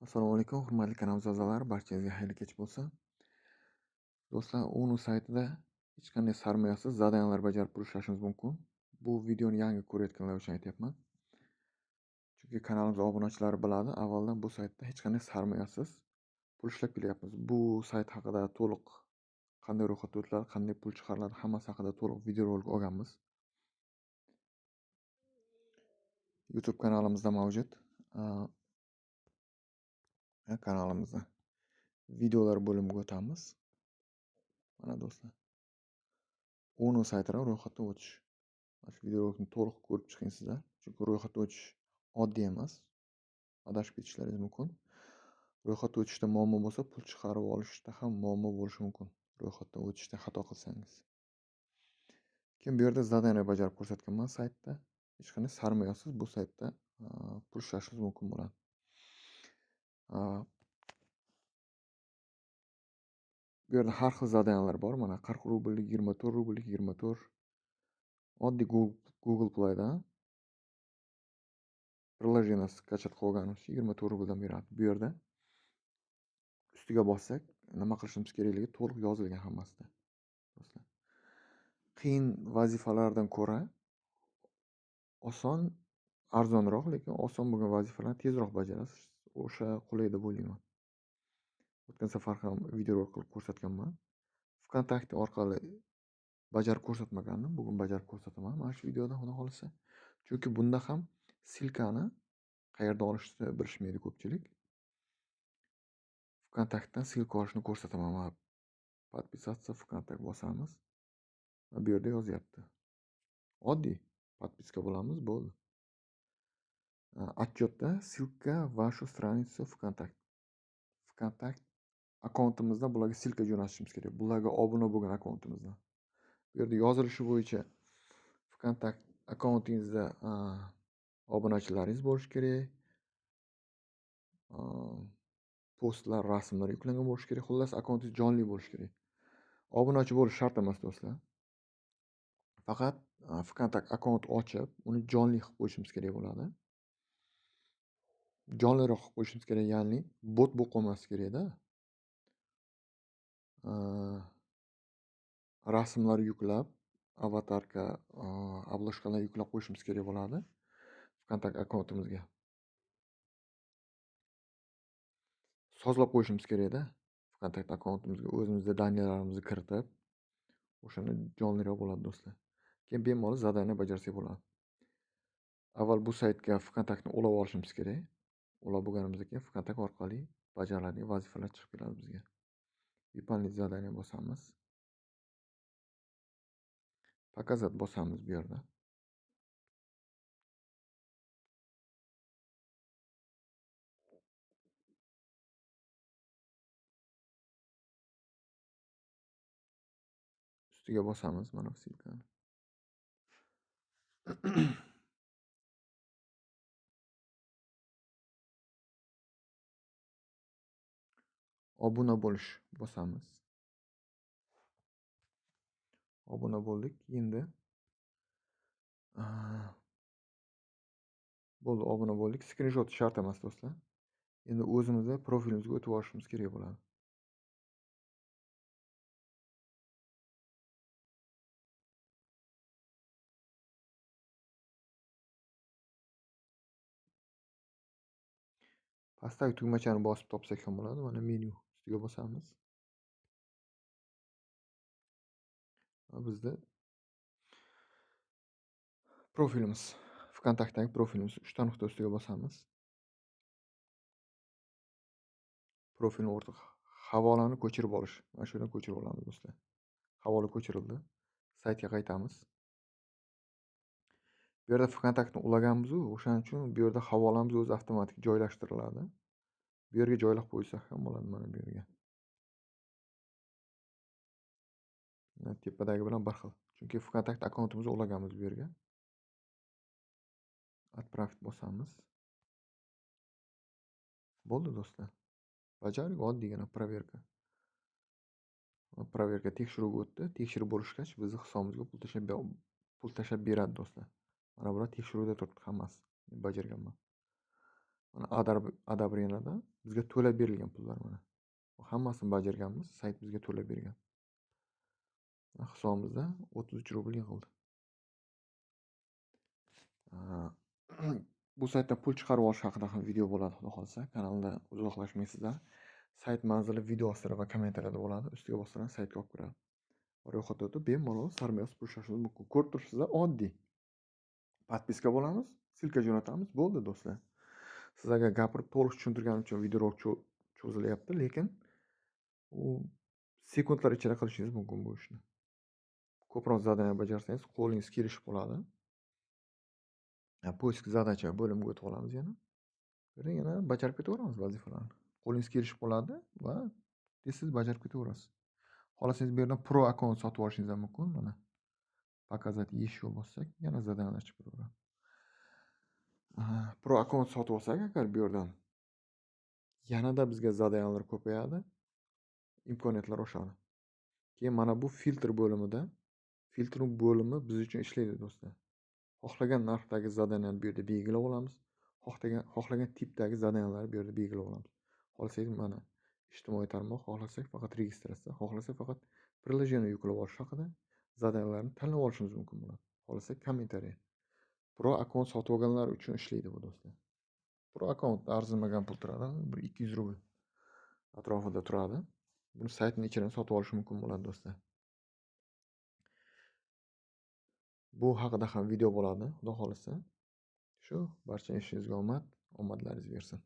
Assalomu alaykum, hurmatli kanal a'zolari, barchangizga xayrli kech bo'lsin. Do'stlar, ONU saytida hech qanday sarmoyasiz zadaniyalar bajarib pul ishlashingiz mumkin. Bu videoni yangi ko'rayotganlar uchun aytyapman. Chunki kanalimiz obunachilari biladi, avvaldan bu saytda hech qanday sarmoyasiz pul ishlab kelyapmiz. Bu sayt haqida to'liq qanday ro'yxatga o'tiladi, qanday pul chiqariladi, hammasi haqida to'liq videorolik olganmiz. YouTube kanalimizda mavjud. Kanalimizda videolar bo'limiga o'tamiz. Mana do'stlar. ONU saytidan ro'yxatdan o'tish. Mana shu videorolikni to'liq ko'rib chiqing sizlar. Chunki ro'yxatdan o'tish oddiy emas. Adashib ketishlaringiz mumkin. Ro'yxatdan o'tishda muammo bo'lsa, pul chiqarib olishda ham muammo bo'lishi mumkin. Ro'yxatdan o'tishda xato qilsangiz. Keyin bu yerda zadaniya bajarib ko'rsatganman saytda. Hech qanday sarmoyasiz bu saytda pul ishlashingiz mumkin bo'ladi. Bu yerda har xil zadaniyalar bor. Mana 40 rubllik, 24 rubllik, 24. Oddiy Google Play'dan приложение skachat qilib olganimiz 24 rubldan beradi. Bu yerda ustiga bossak, nima qilishimiz kerakligi to'liq yozilgan hammasida. Do'stlar. Qiyin vazifalardan ko'ra oson, arzonroq, lekin oson bo'lgan vazifalarni tezroq bajarasiz. O'sha qulay deb o'ylayman. O'tgan safar ham video qilib ko'rsatganman. VKontakte orqali bajarib ko'rsatmagandim. Bugun bajarib ko'rsataman mana shu videoda, xudo xolisa. Chunki bunda ham silkani qayerdan olishni bilishmaydi ko'pchilik. VKontaktdan silka olishni ko'rsataman. Mana подписаться VKontakte bosamiz. Bu yerda yozyapti. Oddiy подписка bo'lamiz, bo'ldi. Отчетda silka вашу страницу VKontakte. VKontakte akkauntimizdan bularga silka jo'natishimiz kerak. Bularga obuna bo'lgan akkauntimizdan. Bu yerda yozilishi bo'yicha VKontakte akkauntingizda obunachilaringiz bo'lishi kerak. Postlar, rasmlar yuklangan bo'lishi kerak. Xullas, akkauntingiz jonli bo'lishi kerak. Obunachi bo'lish shart emas do'stlar. Faqat VKontakte akkaunt ochib, uni jonli qilib qo'yishimiz kerak bo'ladi. Jonliroq qilib qo'yishimiz kerak, ya'ni bot bo'lib qolmasligi kerak-da. Rasmlar yuklab, avatarka, obloshkalar yuklab qo'yishimiz kerak bo'ladi VKontakte akkauntimizga. Sozlab qo'yishimiz kerak-da VKontakte akkauntimizga, o'zimizda daniyalarimizni kiritib, o'shanda jonliroq bo'ladi do'stlar. Keyin bemalol zadaniya bajarsak bo'ladi. Avval bu saytga VKontakteni ulab olishimiz kerak. Ulab bo'lganimizdan keyin VKontakte orqali bajariladigan vazifalar chiqib keladi bizga. Выполнить задание bosamiz. Показать bosamiz bu yerda. Ustiga bosamiz mana bu silkani. Obuna bo'lish bosamiz. Obuna bo'ldik. Endi bo'ldi, obuna bo'ldik. Skrinshot shart emas do'stlar. Endi o'zimizda profilimizga o'tib olishimiz kerak bo'ladi. Pastdagi tugmachani bosib topsak ham bo'ladi. Mana menyu ustiga bosamiz. Bizda profilimiz, VKontaktdagi profilimiz 3 ta nuqta ustiga bosamiz. Profilni o'rta havolani ko'chirib olish. Mana shu yerdan ko'chirib olamiz do'stlar. Havola ko'chirildi. Saytga qaytamiz. Bu yerda VKontakteni ulaganmiz-ku, o'shaning uchun bu yerda havolamiz o'zi avtomatik joylashtiriladi. Bu yerga joylab qo'ysak ham bo'ladi, mana bu yerga. Tepadagi bilan bir xil. Chunki VKontakte akkauntimizni ulaganmiz bu yerga. Отправить bosamiz. Bo'ldi do'stlar. Bajardik, oddiygina proverka. Proverka tekshiruvga o'tdi. Tekshirib bo'lishgach, bizning hisobimizga pul tashlab beradi do'stlar. Mana bular tekshiruvda turibdi hammasi. Bajarganman. Mana Adabrienada bizga to'lab berilgan pullar mana. Hammasini bajarganmiz, sayt bizga to'lab bergan. Hisobimizda 33 rubl yig'ildi. Bu saytdan pul chiqarib olish haqida ham video bo'ladi, xudo xohlasa. Kanalda uzoqlashmaysizlar. Sayt manzili video ostida va kommentariyada bo'ladi. Ustiga bossangiz saytga olib kiradi. Ro'yxatda o'tib bemalol sarmoyasi pul ishlashingiz mumkin. Ko'rib turibsizlar, oddiy. Podpiska bo'lamiz, silka jo'natamiz, bo'ldi do'stlar. Sizlarga gapirib to'liq tushuntirganim uchun videorolik cho'zilyapti, lekin u sekundlar ichida qilishingiz mumkin bu ishni. Ko'proq zadaniya bajarsangiz, qo'lingiz kelishib qoladi. Poisk zadacha bo'limiga o'tib olamiz yana. Yana bajarib ketaveramiz vazifalarni. Qo'lingiz kelishib qoladi va siz bajarib ketaverasiz. Xohlasangiz bu yerdan pro akkaunt sotib olishingiz ham mumkin. Mana показать еще bossak, yana zadaniyalar chiqib ketaveradi. Pro akkaunt sotib olsak agar bu yerdan yanada bizga zadaniyalar ko'payadi, imkoniyatlar oshadi. Keyin mana bu filtr bo'limida, filtr bo'limi biz uchun ishlaydi do'stlar. Xohlagan narxdagi zadaniyani bu yerda belgilab olamiz. Xohlagan tipdagi zadaniyalarni bu yerda belgilab olamiz. Xohlasangiz mana ijtimoiy tarmoq, xohlasak faqat registratsiya, xohlasak faqat приложение yuklab olish haqida zadaniyalarni tanlab olishimiz mumkin bo'ladi. Xohlasak kommentariy. Pro akkaunt sotib olganlar uchun ishlaydi bu do'stlar. Pro akkaunt arzimagan pul turadi, 200 rubl atrofida turadi. Buni saytning ichidan sotib olish mumkin bo'ladi do'stlar. Bu haqida ham video bo'ladi, xudo xolasa. Shu, barcha ishingizga omad, omadlaringiz bersin.